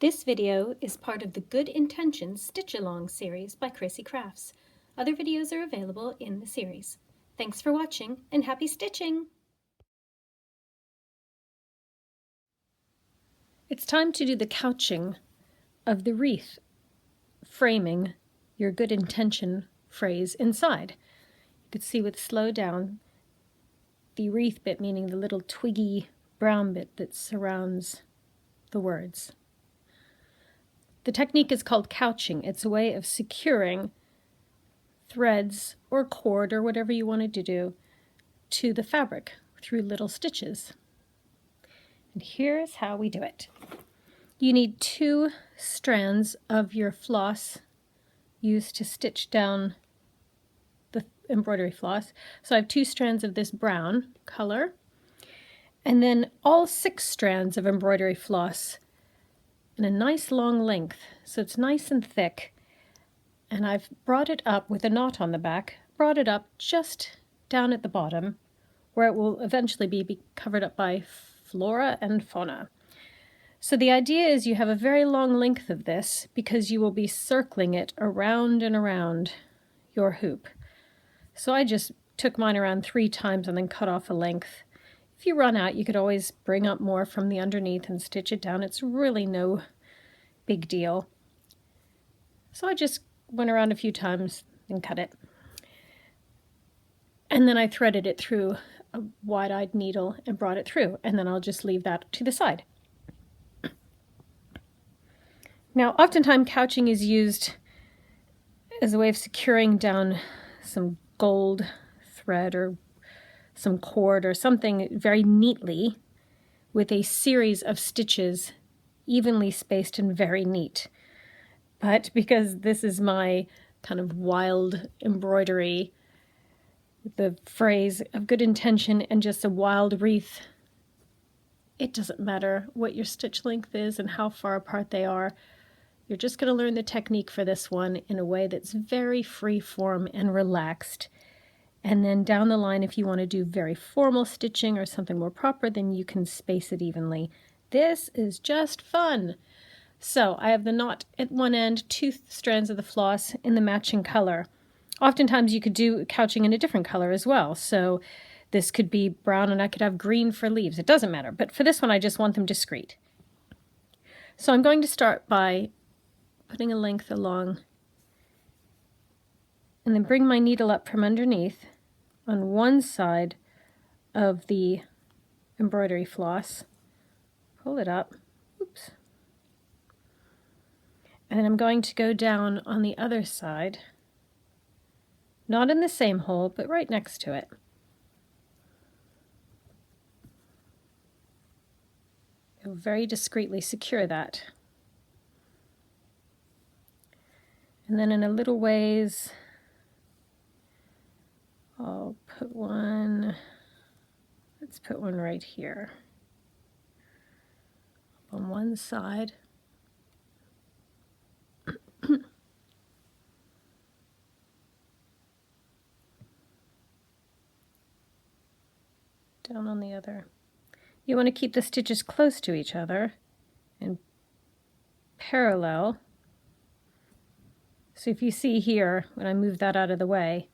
This video is part of the Good Intentions Stitch Along series by Chrissy Crafts. Other videos are available in the series. Thanks for watching and happy stitching! It's time to do the couching of the wreath, framing your good intention phrase inside. You can see with slow down the wreath bit, meaning the little twiggy brown bit that surrounds the words. The technique is called couching. It's a way of securing threads or cord or whatever you wanted to do to the fabric through little stitches. And here's how we do it. You need 2 strands of your floss used to stitch down the embroidery floss. So I have 2 strands of this brown color, and then all 6 strands of embroidery floss in a nice long length, so it's nice and thick. And I've brought it up with a knot on the back, brought it up just down at the bottom, where it will eventually be covered up by flora and fauna. So the idea is you have a very long length of this because you will be circling it around and around your hoop. So I just took mine around 3 times and then cut off a length. If you run out, you could always bring up more from the underneath and stitch it down. It's really no big deal. So I just went around a few times and cut it. And then I threaded it through a wide-eyed needle and brought it through, and then I'll just leave that to the side. Now, oftentimes couching is used as a way of securing down some gold thread or some cord or something very neatly with a series of stitches evenly spaced and very neat. But because this is my kind of wild embroidery, the phrase of good intention and just a wild wreath, it doesn't matter what your stitch length is and how far apart they are. You're just going to learn the technique for this one in a way that's very free form and relaxed. And then down the line, if you want to do very formal stitching or something more proper, then you can space it evenly. This is just fun. So I have the knot at one end, 2 strands of the floss in the matching color. Oftentimes you could do couching in a different color as well. So this could be brown and I could have green for leaves. It doesn't matter. But for this one, I just want them discreet. So I'm going to start by putting a length along and then bring my needle up from underneath on one side of the embroidery floss, pull it up, oops, and then I'm going to go down on the other side, not in the same hole, but right next to it. You'll very discreetly secure that. And then in a little ways, I'll put one, let's put one right here on one side. Down on the other. You want to keep the stitches close to each other and parallel. So if you see here, when I move that out of the way,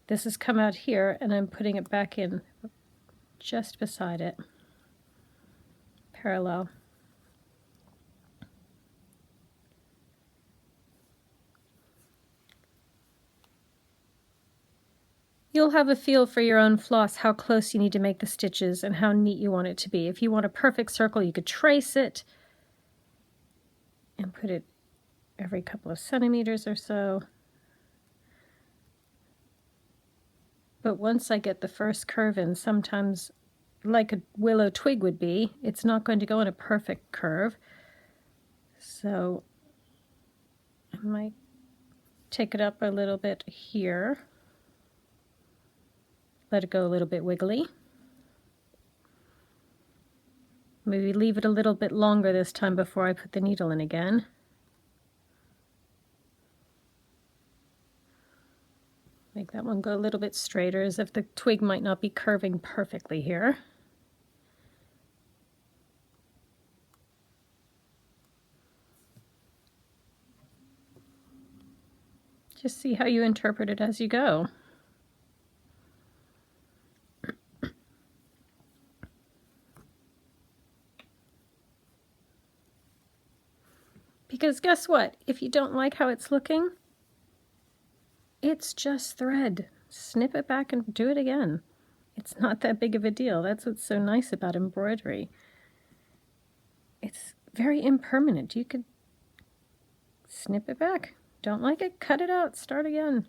this has come out here and I'm putting it back in just beside it, parallel. You'll have a feel for your own floss how close you need to make the stitches and how neat you want it to be. If you want a perfect circle, you could trace it and put it every couple of centimeters or so. But once I get the first curve in, sometimes like a willow twig would be, it's not going to go in a perfect curve. So I might take it up a little bit here. Let it go a little bit wiggly. Maybe leave it a little bit longer this time before I put the needle in again. Make that one go a little bit straighter, as if the twig might not be curving perfectly here. Just see how you interpret it as you go. Because guess what? If you don't like how it's looking, it's just thread. Snip it back and do it again. It's not that big of a deal. That's what's so nice about embroidery. It's very impermanent. You could snip it back. Don't like it? Cut it out. Start again.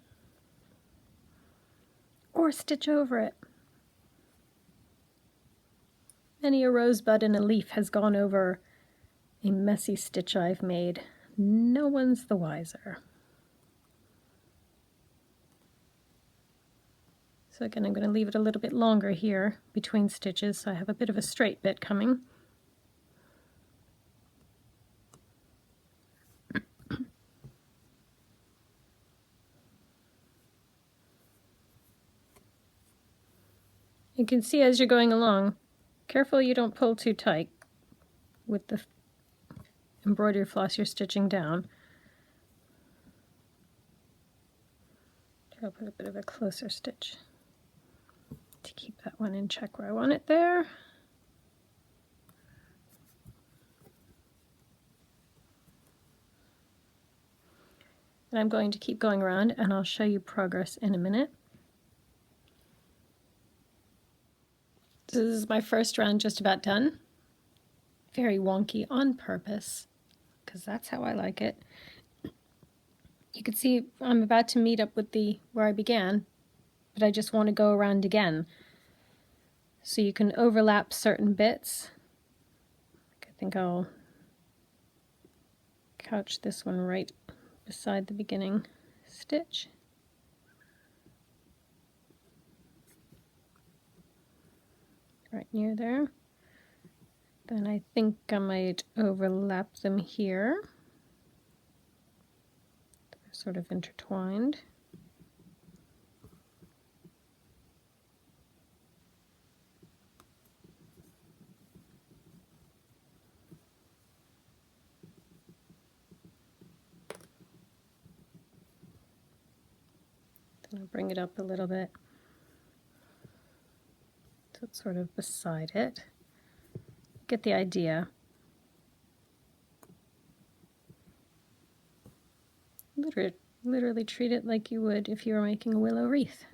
Or stitch over it. Many a rosebud and a leaf has gone over a messy stitch I've made. No one's the wiser. So again, I'm going to leave it a little bit longer here between stitches so I have a bit of a straight bit coming. You can see as you're going along, careful you don't pull too tight with the embroidery floss you're stitching down. I'll put a bit of a closer stitch to keep that one in check where I want it there. And I'm going to keep going around and I'll show you progress in a minute. So this is my first round just about done. Very wonky on purpose, because that's how I like it. You can see I'm about to meet up with where I began, but I just want to go around again. So you can overlap certain bits. I think I'll couch this one right beside the beginning stitch. Right near there. Then I think I might overlap them here. They're sort of intertwined. Then I'll bring it up a little bit. So it's sort of beside it. Get the idea. Literally treat it like you would if you were making a willow wreath.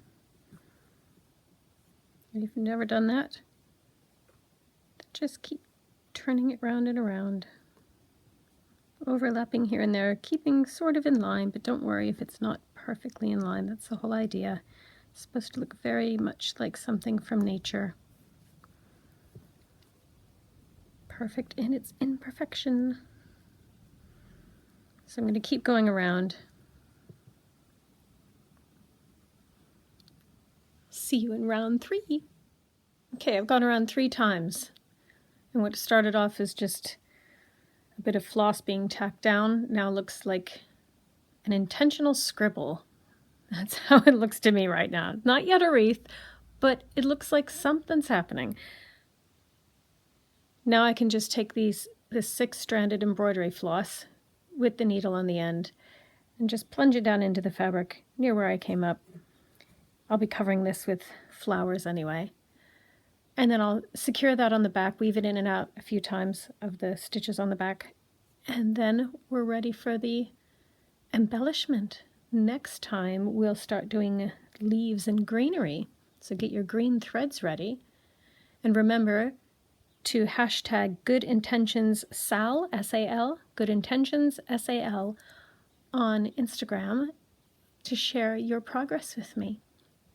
And if you've never done that, just keep turning it round and around. Overlapping here and there, keeping sort of in line, but don't worry if it's not perfectly in line. That's the whole idea. It's supposed to look very much like something from nature. Perfect in its imperfection. So I'm going to keep going around. See you in round 3. Okay, I've gone around 3 times. And what started off as just a bit of floss being tacked down now looks like an intentional scribble. That's how it looks to me right now. Not yet a wreath, but it looks like something's happening. Now I can just take this 6-stranded embroidery floss with the needle on the end and just plunge it down into the fabric near where I came up. I'll be covering this with flowers anyway. And then I'll secure that on the back, weave it in and out a few times of the stitches on the back. And then we're ready for the embellishment. Next time we'll start doing leaves and greenery. So get your green threads ready. And remember to hashtag Good Intentions SAL, S-A-L, Good Intentions SAL on Instagram to share your progress with me.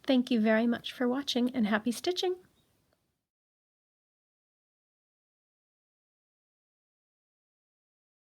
Thank you very much for watching and happy stitching!